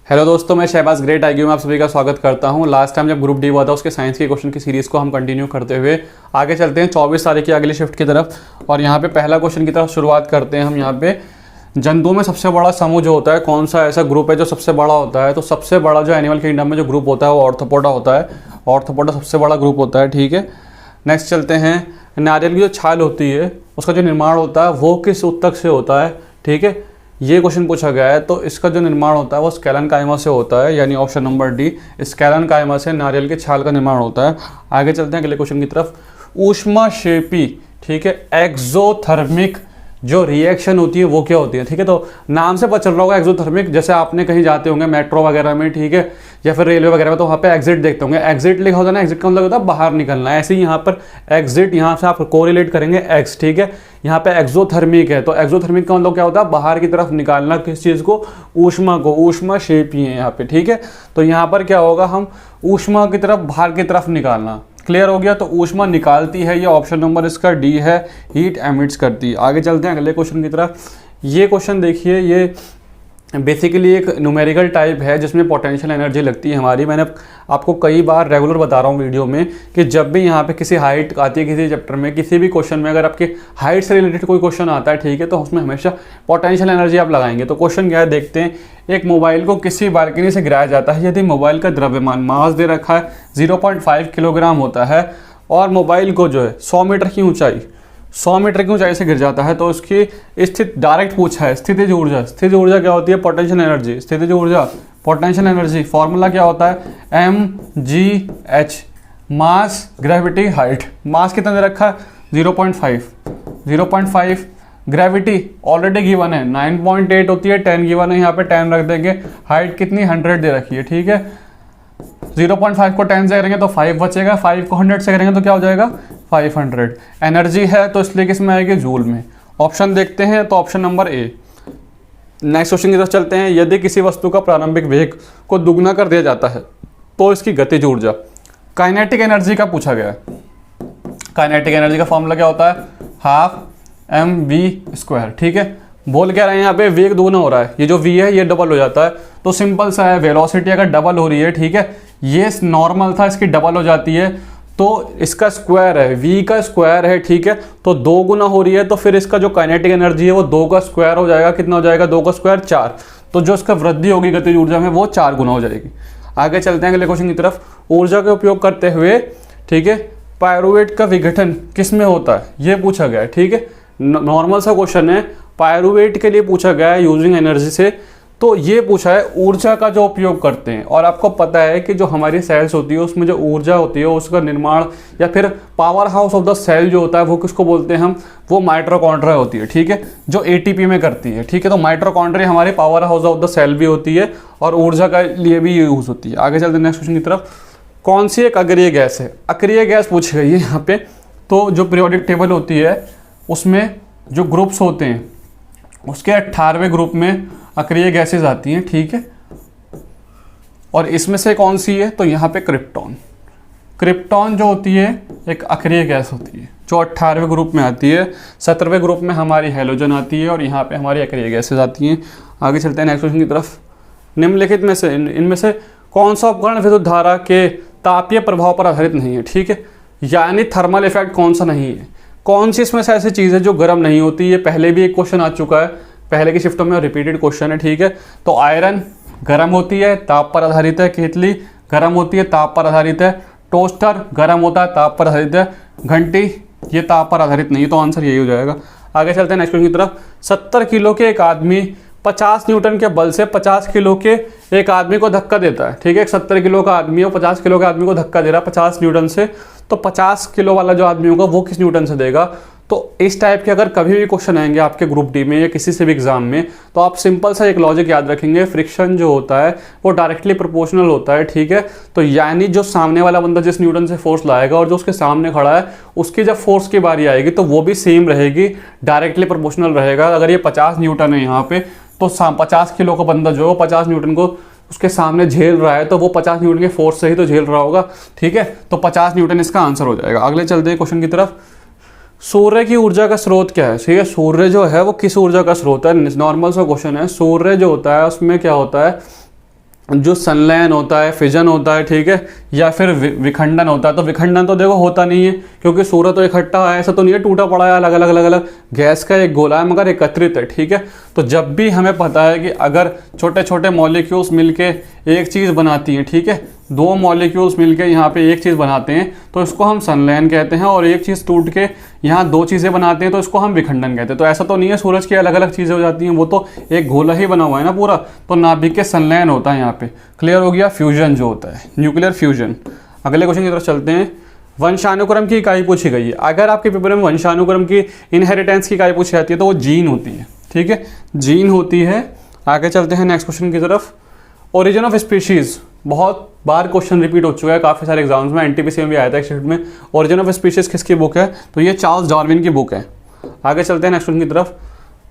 Hello दोस्तों, मैं Shahbaz great IQ में आप सभी का स्वागत करता हूं। लास्ट टाइम जब ग्रुप डी हुआ था उसके साइंस के क्वेश्चन की सीरीज़ को हम कंटिन्यू करते हुए आगे चलते हैं 24 तारीख की अगली शिफ्ट की तरफ। और यहाँ पे पहला क्वेश्चन की तरफ शुरुआत करते हैं हम। यहाँ पे जंतुओं में सबसे बड़ा समूह जो होता है, कौन सा ऐसा ग्रुप है जो सबसे बड़ा होता है? तो सबसे बड़ा जो एनिमल किंगडम में जो ग्रुप होता है वो ऑर्थोपोडा होता है। ऑर्थोपोडा सबसे बड़ा ग्रुप होता है, ठीक है। नेक्स्ट चलते हैं, नारियल की जो छाल होती है उसका जो निर्माण होता है वो किस ऊतक से होता है, ठीक है। ये क्वेश्चन पूछा गया है। तो इसका जो निर्माण होता है वो स्केलेनकाइमा से होता है, यानी ऑप्शन नंबर डी, स्केलेनकाइमा से नारियल के छाल का निर्माण होता है। आगे चलते हैं अगले क्वेश्चन की तरफ। ऊष्माक्षेपी, ठीक है, एक्सोथर्मिक जो रिएक्शन होती है वो क्या होती है, ठीक है। तो नाम से पता चल रहा होगा एक्सोथर्मिक, जैसे आपने कहीं जाते होंगे मेट्रो वगैरह में, ठीक है, या फिर रेलवे वगैरह में, तो वहाँ पे एग्जिट देखते होंगे, एग्जिट लिखा होता है ना। एग्जिट का मतलब होता है बाहर निकलना। ऐसे ही यहाँ पर एग्जिट, यहाँ से आप कोरिलेट करेंगे एक्स, ठीक है। यहाँ पे एक्सोथर्मिक है, तो एक्सोथर्मिक का मतलब क्या होता है? बाहर की तरफ निकालना किस चीज़ को? ऊष्मा को। ऊष्माक्षेपी है यहाँ पे, ठीक है। तो यहाँ पर क्या होगा, हम ऊष्मा की तरफ, बाहर की तरफ निकालना। क्लियर हो गया? तो ऊष्मा निकालती है, ये ऑप्शन नंबर इसका डी है, हीट एमिट्स करती है। आगे चलते हैं अगले क्वेश्चन की तरफ। ये क्वेश्चन देखिए, ये बेसिकली एक न्यूमेरिकल टाइप है जिसमें पोटेंशियल एनर्जी लगती है हमारी। मैंने आपको कई बार रेगुलर बता रहा हूँ वीडियो में कि जब भी यहाँ पे किसी हाइट आती है किसी चैप्टर में, किसी भी क्वेश्चन में, अगर आपके हाइट से रिलेटेड कोई क्वेश्चन आता है, ठीक है, तो उसमें हमेशा पोटेंशियल एनर्जी आप लगाएंगे। तो क्वेश्चन क्या है देखते हैं। एक मोबाइल को किसी बालकनी से गिराया जाता है यदि मोबाइल का द्रव्यमान, मास दे रखा है 0.5 किलोग्राम होता है, और मोबाइल को जो है 100 मीटर की ऊंचाई, 100 मीटर की ऊंचाई से गिर जाता है, तो उसकी स्थिति डायरेक्ट पूछा है। स्थितिज ऊर्जा, स्थितिज ऊर्जा क्या होती है? Potential energy. स्थितिज ऊर्जा, पोटेंशियल एनर्जी, फॉर्मूला क्या होता है? mgh, मास, ग्रेविटी, हाइट। मास कितना दे रखा है? 0.5, ग्रेविटी ऑलरेडी गिवन है 9.8 होती है, 10 गिवन है, यहाँ पे 10 रख देंगे। हाइट कितनी? 100 दे रखी है, ठीक है। 0.5 को 10 से करेंगे तो 5 बचेगा, 5 को 100 से करेंगे तो क्या हो जाएगा? 500। एनर्जी है तो इसलिए किस में आएगी? जूल में। ऑप्शन देखते हैं, तो option number A. Next question की तरफ चलते हैं। यदि किसी वस्तु का प्रारंभिक वेग को दुगना कर दिया जाता है तो इसकी गतिज ऊर्जा, काइनेटिक एनर्जी का पूछा गया है। काइनेटिक एनर्जी का फॉर्मूला क्या होता है? 12mv², ठीक है। बोल क्या रहे हैं यहाँ पे? वेग दोगुना हो रहा है, ये जो v है ये डबल हो जाता है। तो सिंपल सा है, वेलोसिटी अगर डबल हो रही है, ठीक है, ये नॉर्मल था, इसकी डबल हो जाती है तो इसका स्क्वायर है, v का स्क्वायर है, ठीक है। तो 2 गुना हो रही है तो फिर इसका जो काइनेटिक एनर्जी है वो 2 का स्क्वायर हो जाएगा। कितना हो जाएगा? 2 का स्क्वायर 4। तो जो इसका वृद्धि होगी गतिज ऊर्जा में वो 4 गुना हो जाएगी। आगे चलते हैं अगले क्वेश्चन की तरफ। ऊर्जा का उपयोग करते हुए, ठीक है, पायरुवेट का विघटन किस में होता है? ये पूछा गया है, ठीक है। नॉर्मल सा क्वेश्चन है, पायरुवेट के लिए पूछा गया है यूजिंग एनर्जी से। तो ये पूछा है ऊर्जा का जो उपयोग करते हैं, और आपको पता है कि जो हमारी सेल्स होती है उसमें जो ऊर्जा होती है उसका निर्माण या फिर power house of the cell जो होता है वो किसको बोलते हैं हम? वो माइटोकॉन्ड्रिया होती है, ठीक है, जो एटीपी में करती है, ठीक है। तो माइटोकॉन्ड्रिया हमारे power house of the cell भी होती है और ऊर्जा के लिए भी यूज होती है। आगे चलते हैं नेक्स्ट क्वेश्चन की तरफ। कौन सी एक अक्रिय गैस है? अक्रिय गैस पूछी गई है यहाँ पे। तो जो पीरियोडिक टेबल होती है उसमें जो ग्रुप्स होते हैं उसके 18वें ग्रुप में अक्रिय गैसेस आती हैं, ठीक है। और इसमें से कौन सी है? तो यहाँ पे क्रिप्टॉन। क्रिप्टॉन जो होती है एक अक्रिय गैस होती है जो 18वें ग्रुप में आती है। 17वें ग्रुप में हमारी हैलोजन आती है और यहाँ पे हमारी अक्रिय गैसेस आती हैं। आगे चलते हैं नेक्स्ट क्वेश्चन की तरफ। निम्नलिखित में से इनमें से कौन सा उपकरण विद्युत धारा के तापीय प्रभाव पर आधारित नहीं है, ठीक है, यानी थर्मल इफेक्ट कौन सा नहीं है? कौन सी इसमें से ऐसी चीज़ है जो गर्म नहीं होती? ये पहले भी एक क्वेश्चन आ चुका है पहले की शिफ्टों में, रिपीटेड क्वेश्चन है, ठीक है। तो आयरन गर्म होती है, ताप पर आधारित है। केतली गर्म होती है, ताप पर आधारित है। टोस्टर गर्म होता है, ताप पर आधारित है। घंटी ये ताप पर आधारित नहीं है, तो आंसर यही हो जाएगा। आगे चलते हैं नेक्स्ट क्वेश्चन की तरफ। 70 किलो के एक आदमी 50 न्यूटन के बल से 50 किलो के एक आदमी को धक्का देता है, ठीक है। 70 किलो का आदमी है, 50 किलो के आदमी को धक्का दे रहा है 50 न्यूटन से। तो 50 किलो वाला जो आदमी होगा वो किस न्यूटन से देगा? तो इस टाइप के अगर कभी भी क्वेश्चन आएंगे आपके ग्रुप डी में या किसी से भी एग्जाम में, तो आप सिंपल सा एक लॉजिक याद रखेंगे, फ्रिक्शन जो होता है वो डायरेक्टली प्रोपोर्शनल होता है, ठीक है। तो यानी जो सामने वाला बंदा जिस न्यूटन से फोर्स लाएगा और जो उसके सामने खड़ा है उसकी जब फोर्स की बारी आएगी तो वो भी सेम रहेगी, डायरेक्टली प्रोपोर्शनल रहेगा। अगर ये 50 न्यूटन है यहाँ पे, तो 50 किलो का बंदा जो 50 न्यूटन को उसके सामने झेल रहा है तो वो 50 न्यूटन के फोर्स से ही तो झेल रहा होगा, ठीक है। तो 50 न्यूटन इसका आंसर हो जाएगा। अगले चलते हैं क्वेश्चन की तरफ। सूर्य की ऊर्जा का स्रोत क्या है? ठीक है, सूर्य जो है वो किस ऊर्जा का स्रोत है? नॉर्मल सा क्वेश्चन है। सूर्य जो होता है उसमें क्या होता है, जो संलयन होता है, फिजन होता है, ठीक है, या फिर विखंडन होता है। तो विखंडन तो देखो होता नहीं है, क्योंकि सूरज तो इकट्ठा है, ऐसा तो नहीं है टूटा पड़ा है, अलग अलग अलग अलग गैस का एक गोला है मगर एकत्रित है, ठीक है। तो जब भी हमें पता है कि अगर छोटे छोटे मॉलिक्यूल्स मिलके एक चीज़ बनाती हैं, ठीक है, दो मॉलिक्यूल्स मिलके यहाँ पे एक चीज़ बनाते हैं तो इसको हम संलयन कहते हैं, और एक चीज़ टूट के यहाँ दो चीज़ें बनाते हैं तो इसको हम विखंडन कहते हैं। तो ऐसा तो नहीं है सूरज की अलग अलग चीज़ें हो जाती हैं, वो तो एक गोला ही बना हुआ है ना पूरा, तो नाभिक के संलयन होता है यहाँ पे। क्लियर हो गया? फ्यूजन जो होता है, न्यूक्लियर फ्यूजन। अगले क्वेश्चन की तरफ चलते हैं। वंशानुक्रम की इकाई पूछी गई है। अगर आपके पेपर में वंशानुक्रम की, इनहेरिटेंस की इकाई पूछी जाती है तो वो जीन होती है, ठीक है, जीन होती है। आगे चलते हैं नेक्स्ट क्वेश्चन की तरफ। ओरिजिन ऑफ स्पीशीज, बहुत बार क्वेश्चन रिपीट हो चुका है काफ़ी सारे एग्जाम्स में, एनटीपीसी में भी आया था एक शिफ्ट में। ओरिजिन ऑफ स्पीशीज किसकी बुक है? तो ये चार्ल्स डार्विन की बुक है। आगे चलते हैं नेक्स्ट क्वेश्चन की तरफ।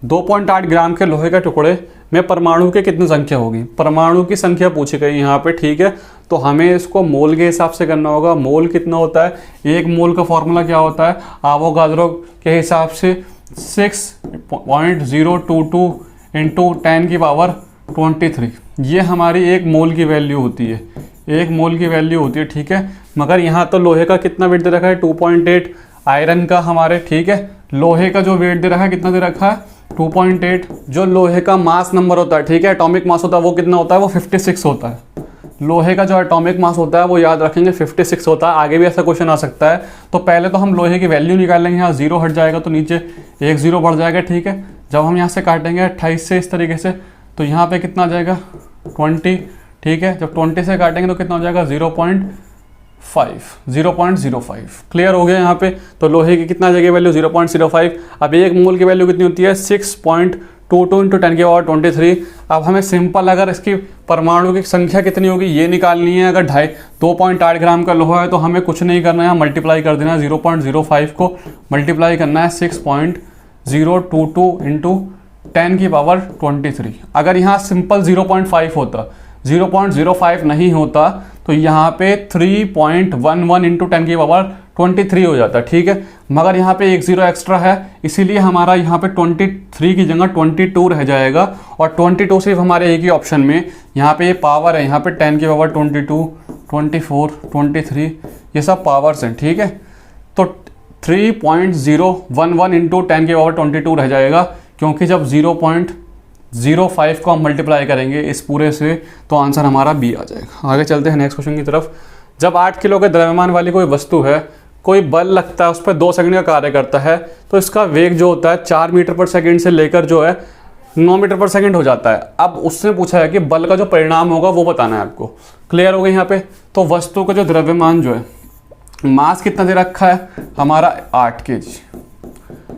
2.8 ग्राम के लोहे के टुकड़े में परमाणु की कितनी संख्या होगी? परमाणु की संख्या पूछी गई यहाँ पे, ठीक है। तो हमें इसको मोल के हिसाब से करना होगा। मोल कितना होता है? एक मोल का फॉर्मूला क्या होता है? आवोगाद्रो के हिसाब से 6.022 इंटू 10⁻23। ये हमारी एक मोल की वैल्यू होती है, एक मोल की वैल्यू होती है, ठीक है। मगर यहाँ तो लोहे का कितना वेट दे रखा है? 2.8। आयरन का हमारे, ठीक है, लोहे का जो वेट दे रखा है कितना दे रखा है? 2.8। जो लोहे का मास नंबर होता है, ठीक है, एटॉमिक मास होता है, वो कितना होता है? वो 56 होता है। लोहे का जो एटॉमिक मास होता है वो याद रखेंगे 56 होता है। आगे भी ऐसा क्वेश्चन आ सकता है। तो पहले तो हम लोहे की वैल्यू निकाल लेंगे। यहाँ 0 हट जाएगा तो नीचे एक 0 बढ़ जाएगा, ठीक है। जब हम यहाँ से काटेंगे 28 से इस तरीके से, तो यहाँ पे कितना आ जाएगा? 20, ठीक है। जब 20 से काटेंगे तो कितना हो जाएगा? 0.05। क्लियर हो गया यहाँ पे। तो लोहे की कितना आ जाएगी वैल्यू? 0.05। अब एक मोल की वैल्यू कितनी होती है? 6.22 इंटू 10⁻23। अब हमें सिंपल अगर इसकी परमाणु की संख्या कितनी होगी ये निकालनी है। अगर 2.8 ग्राम का लोहा है तो हमें कुछ नहीं करना है, मल्टीप्लाई कर देना है। 0.05 को मल्टीप्लाई करना है 6.022 इंटू 10⁻23। अगर यहाँ सिंपल 0.5 होता, 0.05 नहीं होता, तो यहाँ पे 3.11 इंटू 10⁻23 हो जाता, ठीक है। मगर यहाँ पे एक 0 एक्स्ट्रा है, इसीलिए हमारा यहाँ पे 23 की जगह 22 रह जाएगा। और 22 सिर्फ हमारे एक ही ऑप्शन में, यहाँ पे ये पावर है, यहाँ पे 10⁻22, 24, 23 ये सब पावर्स हैं, ठीक है। तो 3.011 इंटू 10⁻22 रह जाएगा, क्योंकि जब 0.05 को हम मल्टीप्लाई करेंगे इस पूरे से तो आंसर हमारा बी आ जाएगा। आगे चलते हैं नेक्स्ट क्वेश्चन की तरफ। जब 8 किलो के द्रव्यमान वाली कोई वस्तु है, कोई बल लगता है, उस पर 2 सेकंड का कार्य करता है, तो इसका वेग जो होता है 4 मीटर पर सेकंड से लेकर जो है 9 मीटर पर सेकंड हो जाता है। अब उसने पूछा है कि बल का जो परिणाम होगा वो बताना है आपको। क्लियर हो गया यहाँ पे। तो वस्तु का जो द्रव्यमान जो है, मास कितना दे रखा है हमारा? 8 kg।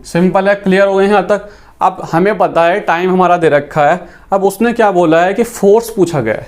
सिंपल है, क्लियर हो गए यहाँ तक। अब हमें पता है टाइम हमारा दे रखा है। अब उसने क्या बोला है कि फोर्स पूछा गया है।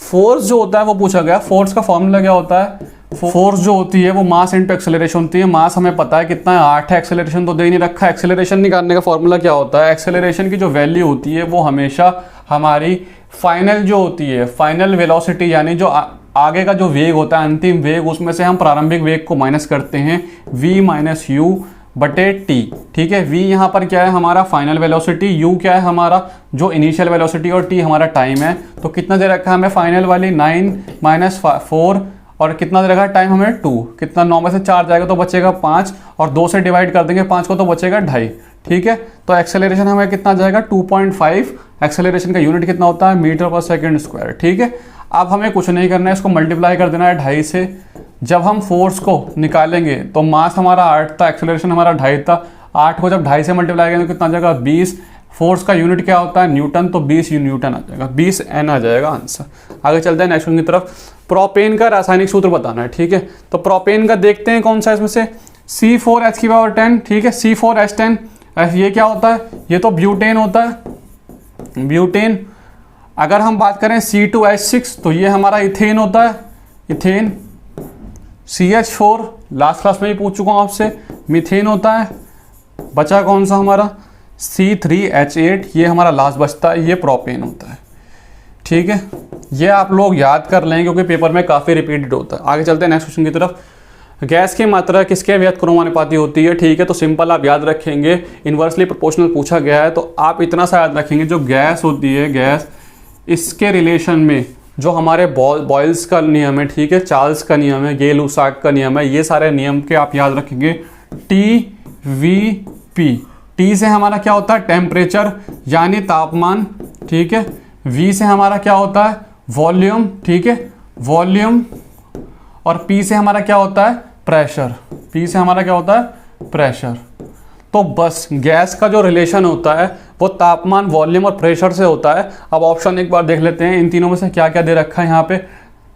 फोर्स जो होता है वो पूछा गया। फोर्स का फॉर्मूला क्या होता है? फोर्स जो होती है वो मास इंटू एक्सेलरेशन होती है। मास हमें पता है कितना है, 8 है। एक्सेलरेशन तो दे नहीं रखा है। एक्सेलरेशन निकालने का फॉर्मूला क्या होता है? एक्सेलरेशन की जो वैल्यू होती है वो हमेशा हमारी फाइनल जो होती है, फाइनल वेलोसिटी, यानी जो आगे का जो वेग होता है, अंतिम वेग, उसमें से हम प्रारंभिक वेग को माइनस करते हैं, v माइनस यू बटे टी, ठीक है। v यहाँ पर क्या है? हमारा फाइनल वेलोसिटी, u क्या है? हमारा जो इनिशियल वेलोसिटी, और t हमारा टाइम है। तो कितना दे रखा है हमें फाइनल वाली? 9 माइनस 4, और कितना दे रखा है टाइम हमें? 2। कितना? 9 में से 4 जाएगा तो बचेगा 5, और 2 से डिवाइड कर देंगे 5 को तो बचेगा 2.5, ठीक है। तो एक्सेलरेशन हमें कितना जाएगा? 2.5। एक्सेलरेशन का यूनिट कितना होता है? मीटर पर सेकेंड स्क्वायर, ठीक है। अब हमें कुछ नहीं करना है, इसको मल्टीप्लाई कर देना है 2.5 से। जब हम फोर्स को निकालेंगे तो मास हमारा 8 था, एक्सेलरेशन हमारा 2.5 था। 8 को जब 2.5 से मल्टीप्लाई करेंगे तो कितना आ जाएगा? 20। फोर्स का यूनिट क्या होता है? न्यूटन, तो 20 न्यूटन आ जाएगा, 20 N आ जाएगा आंसर। आगे चलते हैं नेक्स्ट की तरफ। प्रोपेन का रासायनिक सूत्र बताना है, ठीक है। तो प्रोपेन का देखते हैं कौन सा इसमें से, C4H10, ठीक है, C4H10। ये क्या होता है? ये तो ब्यूटेन होता है, ब्यूटेन। अगर हम बात करें C2H6 तो ये हमारा इथेन होता है, इथेन। CH4 लास्ट क्लास में ही पूछ चुका हूँ आपसे, मीथेन होता है। बचा कौन सा हमारा? C3H8, ये हमारा लास्ट बचता है, ये प्रोपेन होता है, ठीक है। ये आप लोग याद कर लें क्योंकि पेपर में काफ़ी रिपीटेड होता है। आगे चलते हैं नेक्स्ट क्वेश्चन की तरफ। गैस की मात्रा किसके व्युत्क्रमानुपाती होती है? ठीक है, तो सिंपल आप याद रखेंगे, इन्वर्सली प्रोपोर्शनल पूछा गया है तो आप इतना सा याद रखेंगे, जो गैस होती है, गैस, इसके रिलेशन में जो हमारे बॉयल्स का नियम है, ठीक है, चार्ल्स का नियम है, गे-लुसाक का नियम है, ये सारे नियम के आप याद रखेंगे। TVP, T से हमारा क्या होता है टेम्परेचर यानी तापमान, ठीक है। V से हमारा क्या होता है वॉल्यूम, ठीक है, वॉल्यूम। और P से हमारा क्या होता है प्रेशर, P से हमारा क्या होता है प्रेशर। तो बस गैस का जो रिलेशन होता है वो तापमान, वॉल्यूम और प्रेशर से होता है। अब ऑप्शन एक बार देख लेते हैं इन तीनों में से क्या क्या दे रखा है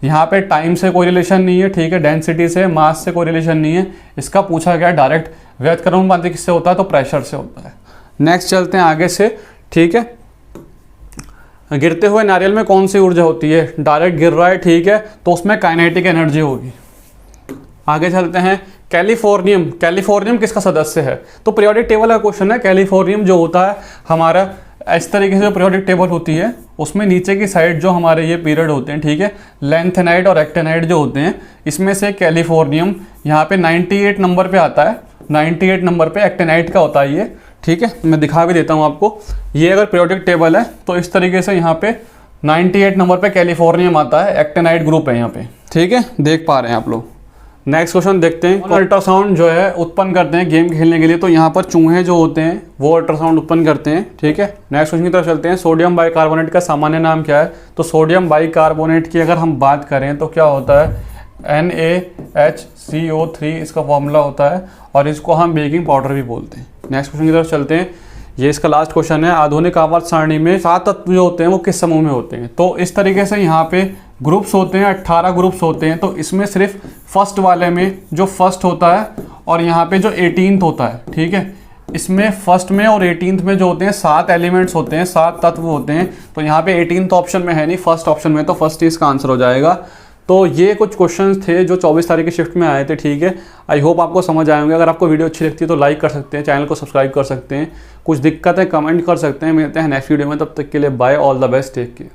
यहाँ पे टाइम से कोई रिलेशन नहीं है, ठीक है, डेंसिटी से, मास से कोई रिलेशन नहीं है। इसका पूछा गया डायरेक्ट व्यतक्रमण किससे होता है तो प्रेशर से होता है। नेक्स्ट चलते हैं आगे से, ठीक है। गिरते हुए नारियल में कौन सी ऊर्जा होती है, डायरेक्ट गिर रहा है, ठीक है, तो उसमें काइनेटिक एनर्जी होगी। आगे चलते हैं कैलिफोर्नियम, कैलिफोर्नियम किसका सदस्य है तो पीरियोडिक टेबल का क्वेश्चन है। कैलिफोर्नियम जो होता है हमारा इस तरीके से जो पीरियोडिक टेबल होती है उसमें नीचे की साइड जो हमारे ये पीरियड होते हैं, ठीक है, लेंथेनाइड और एक्टेनाइड जो होते हैं, इसमें से कैलिफोर्नियम यहाँ पे 98 नंबर पे आता है, 98 नंबर पे एक्टेनाइड का होता है ये, ठीक है। मैं दिखा भी देता हूँ आपको, ये अगर पीरियोडिक टेबल है तो इस तरीके से यहाँ पे 98 नंबर पे कैलिफोर्नियम आता है, एक्टेनाइड ग्रुप है यहाँ पे, ठीक है, देख पा रहे हैं आप लोग। नेक्स्ट क्वेश्चन देखते हैं, अल्ट्रासाउंड जो है उत्पन्न करते हैं गेम खेलने के लिए, तो यहाँ पर चूहे जो होते हैं वो अल्ट्रासाउंड उत्पन्न करते हैं, ठीक है। नेक्स्ट क्वेश्चन की तरफ चलते हैं, सोडियम बाइकार्बोनेट का सामान्य नाम क्या है तो सोडियम बाइकार्बोनेट की अगर हम बात करें तो क्या होता है NaHCO3 इसका फॉर्मूला होता है और इसको हम बेकिंग पाउडर भी बोलते हैं। नेक्स्ट क्वेश्चन की तरफ चलते हैं, ये इसका लास्ट क्वेश्चन है, आधुनिक आवर्त सारणी में 7 तत्व जो होते हैं वो किस समूह में होते हैं तो इस तरीके से यहाँ पे ग्रुप्स होते हैं, 18 ग्रुप्स होते हैं। तो इसमें सिर्फ फर्स्ट वाले में जो फर्स्ट होता है और यहाँ पे जो 18th होता है, ठीक है, इसमें फर्स्ट में और 18th में जो होते हैं 7 एलिमेंट्स होते हैं, 7 तत्व होते हैं। तो यहाँ पे 18th ऑप्शन में है नहीं, फर्स्ट ऑप्शन में, तो फर्स्ट इसका आंसर हो जाएगा। तो ये कुछ क्वेश्चंस थे जो 24 तारीख की शिफ्ट में आए थे, ठीक है। आई होप आपको समझ आए होंगे। अगर आपको वीडियो अच्छी लगती है तो लाइक कर सकते हैं, चैनल को सब्सक्राइब कर सकते हैं, कुछ दिक्कत है कमेंट कर सकते हैं। मिलते हैं नेक्स्ट वीडियो में, तब तक के लिए bye, all the best, take care.